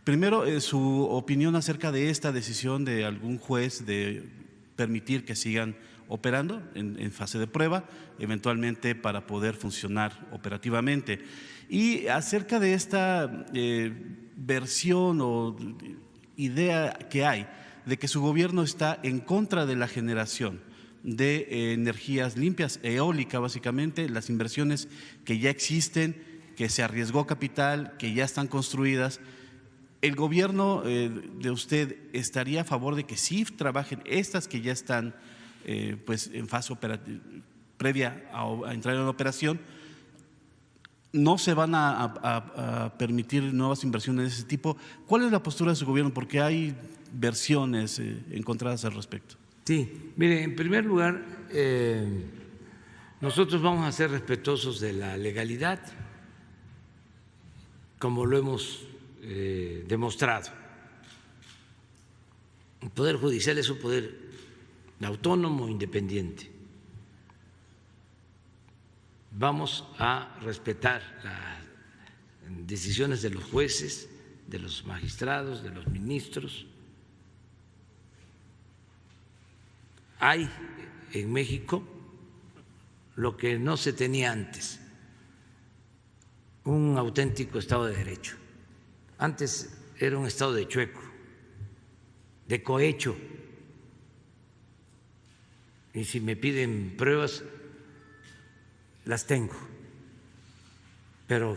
Primero, su opinión acerca de esta decisión de algún juez de permitir que sigan operando en fase de prueba, eventualmente para poder funcionar operativamente. Y acerca de esta versión o idea que hay de que su gobierno está en contra de la generación de energías limpias, eólica básicamente, las inversiones que ya existen, que se arriesgó capital, que ya están construidas. ¿El gobierno de usted estaría a favor de que sí trabajen estas que ya están pues en fase previa a entrar en operación? ¿No se van a permitir nuevas inversiones de ese tipo? ¿Cuál es la postura de su gobierno? Porque hay versiones encontradas al respecto. Sí, mire, en primer lugar, nosotros vamos a ser respetuosos de la legalidad, como lo hemos demostrado. El Poder Judicial es un poder autónomo, independiente. Vamos a respetar las decisiones de los jueces, de los magistrados, de los ministros. Hay en México lo que no se tenía antes, un auténtico Estado de Derecho. Antes era un Estado de chueco, de cohecho. Y si me piden pruebas, las tengo, pero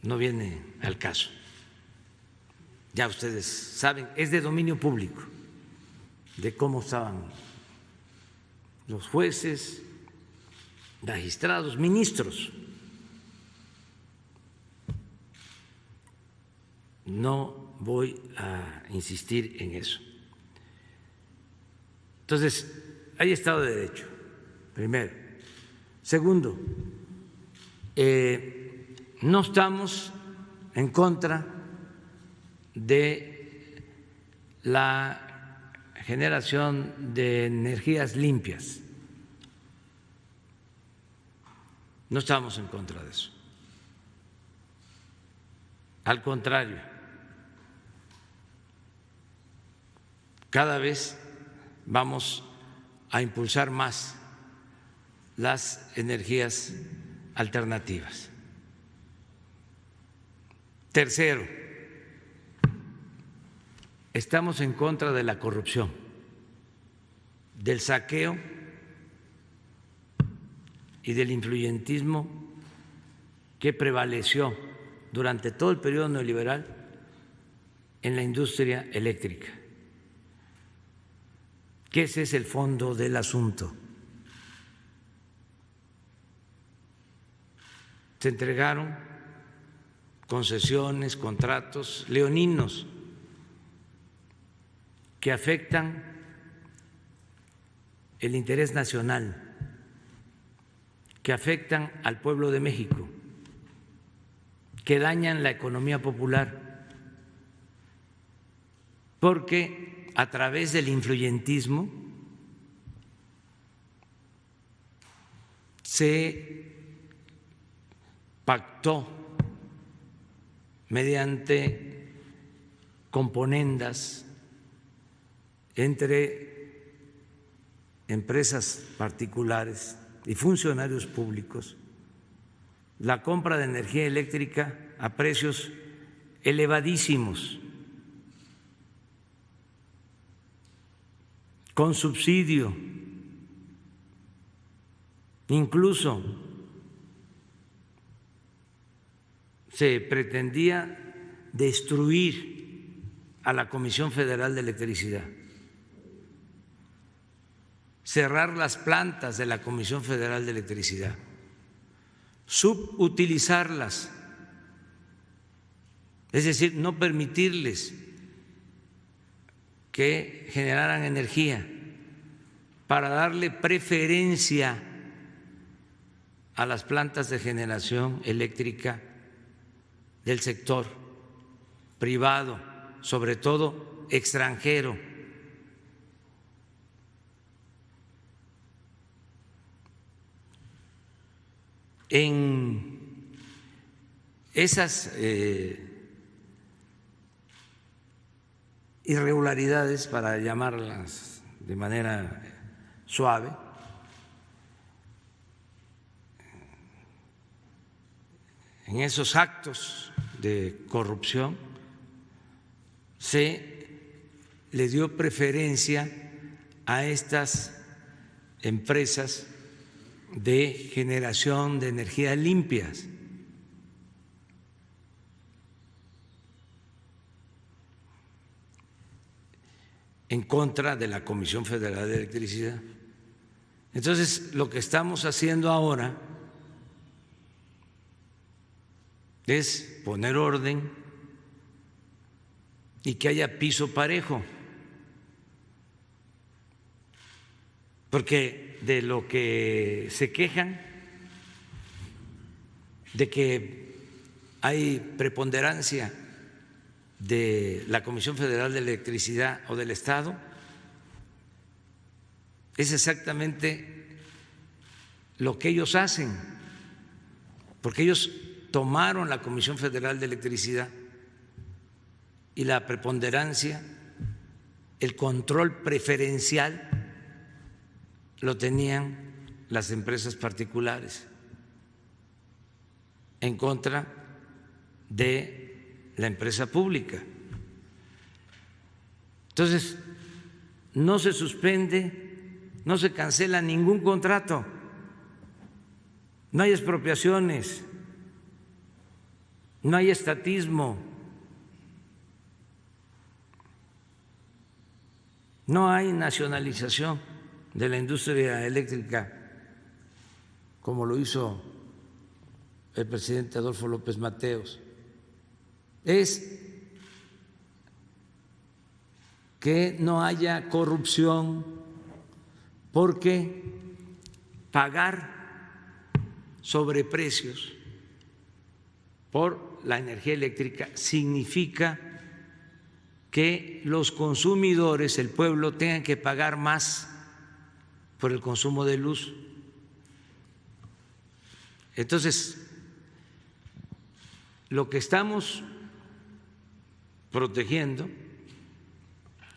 no viene al caso. Ya ustedes saben, es de dominio público, de cómo estaban los jueces, magistrados, ministros. No voy a insistir en eso. Entonces, hay Estado de Derecho, primero. Segundo, no estamos en contra de la generación de energías limpias. No estamos en contra de eso. Al contrario, cada vez vamos a impulsar más las energías alternativas. Tercero, estamos en contra de la corrupción, del saqueo y del influyentismo que prevaleció durante todo el periodo neoliberal en la industria eléctrica, que ese es el fondo del asunto. Se entregaron concesiones, contratos leoninos que afectan el interés nacional, que afectan al pueblo de México, que dañan la economía popular, porque a través del influyentismo se pactó mediante componendas entre empresas particulares y funcionarios públicos la compra de energía eléctrica a precios elevadísimos, con subsidio, incluso se pretendía destruir a la Comisión Federal de Electricidad, cerrar las plantas de la Comisión Federal de Electricidad, subutilizarlas, es decir, no permitirles que generaran energía para darle preferencia a las plantas de generación eléctrica del sector privado, sobre todo extranjero. En esas irregularidades, para llamarlas de manera suave, en esos actos de corrupción se le dio preferencia a estas empresas de generación de energías limpias. En contra de la Comisión Federal de Electricidad. Entonces, lo que estamos haciendo ahora es poner orden y que haya piso parejo, porque de lo que se quejan, de que hay preponderancia de la Comisión Federal de Electricidad o del Estado, es exactamente lo que ellos hacen, porque ellos tomaron la Comisión Federal de Electricidad y la preponderancia, el control preferencial lo tenían las empresas particulares en contra de la empresa pública. Entonces, no se suspende, no se cancela ningún contrato, no hay expropiaciones, no hay estatismo, no hay nacionalización de la industria eléctrica como lo hizo el presidente Adolfo López Mateos. Es que no haya corrupción, porque pagar sobreprecios por la energía eléctrica significa que los consumidores, el pueblo, tengan que pagar más por el consumo de luz. Entonces, lo que estamos protegiendo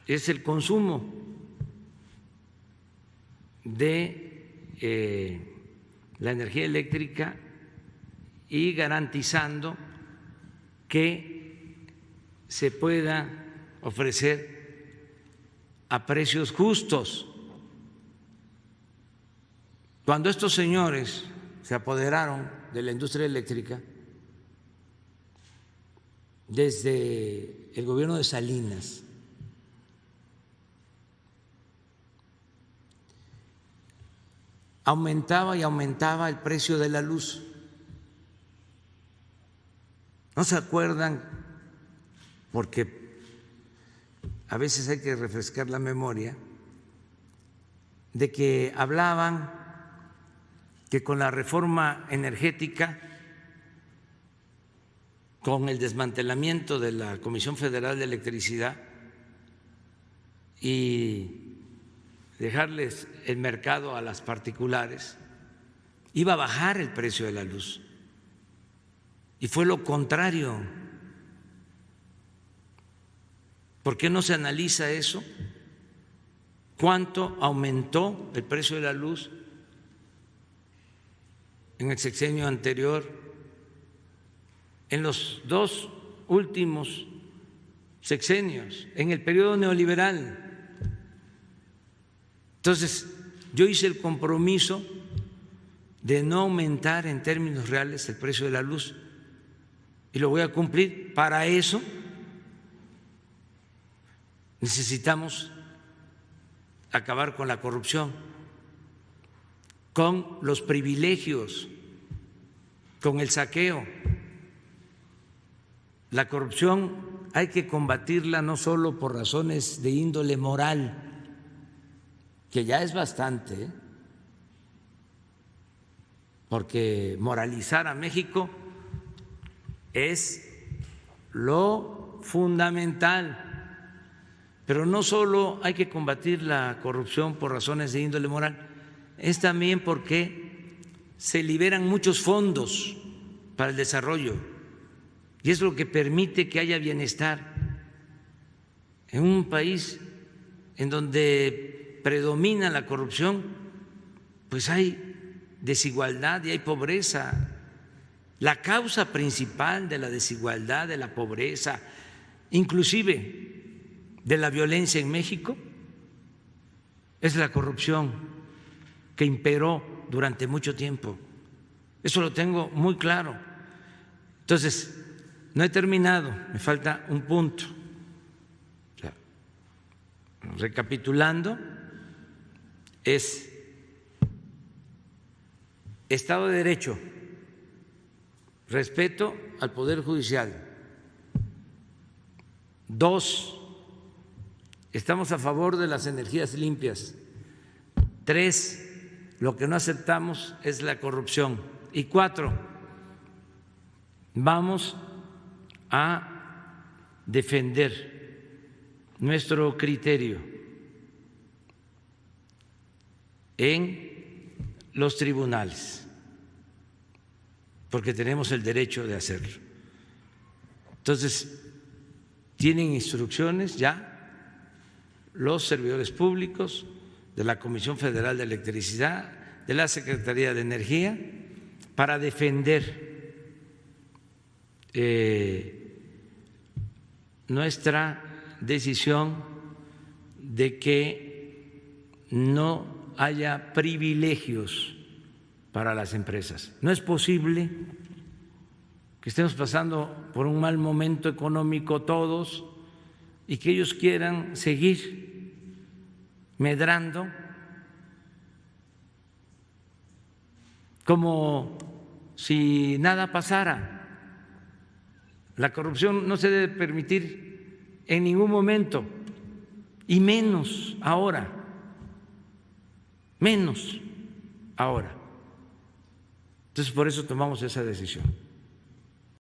es el consumo de la energía eléctrica y garantizando que se pueda ofrecer a precios justos. Cuando estos señores se apoderaron de la industria eléctrica, desde el gobierno de Salinas, aumentaba y aumentaba el precio de la luz. ¿No se acuerdan? Porque a veces hay que refrescar la memoria, de que hablaban que con la reforma energética, con el desmantelamiento de la Comisión Federal de Electricidad y dejarles el mercado a las particulares, iba a bajar el precio de la luz. Y fue lo contrario. ¿Por qué no se analiza eso? ¿Cuánto aumentó el precio de la luz en el sexenio anterior? En los dos últimos sexenios, en el periodo neoliberal. Entonces, yo hice el compromiso de no aumentar en términos reales el precio de la luz y lo voy a cumplir. Para eso necesitamos acabar con la corrupción, con los privilegios, con el saqueo. La corrupción hay que combatirla no solo por razones de índole moral, que ya es bastante, porque moralizar a México es lo fundamental, pero no solo hay que combatir la corrupción por razones de índole moral, es también porque se liberan muchos fondos para el desarrollo y es lo que permite que haya bienestar en un país en donde predomina la corrupción, pues hay desigualdad y hay pobreza. La causa principal de la desigualdad, de la pobreza, inclusive de la violencia en México, es la corrupción que imperó durante mucho tiempo. Eso lo tengo muy claro. Entonces, no he terminado, me falta un punto. O sea, recapitulando, es Estado de Derecho, respeto al Poder Judicial. 2, estamos a favor de las energías limpias. 3, lo que no aceptamos es la corrupción. Y 4, vamos a defender nuestro criterio en los tribunales, porque tenemos el derecho de hacerlo. Entonces, tienen instrucciones ya los servidores públicos de la Comisión Federal de Electricidad, de la Secretaría de Energía, para defender nuestra decisión de que no haya privilegios para las empresas. No es posible que estemos pasando por un mal momento económico todos y que ellos quieran seguir medrando como si nada pasara. La corrupción no se debe permitir en ningún momento, y menos ahora, menos ahora. Entonces, por eso tomamos esa decisión.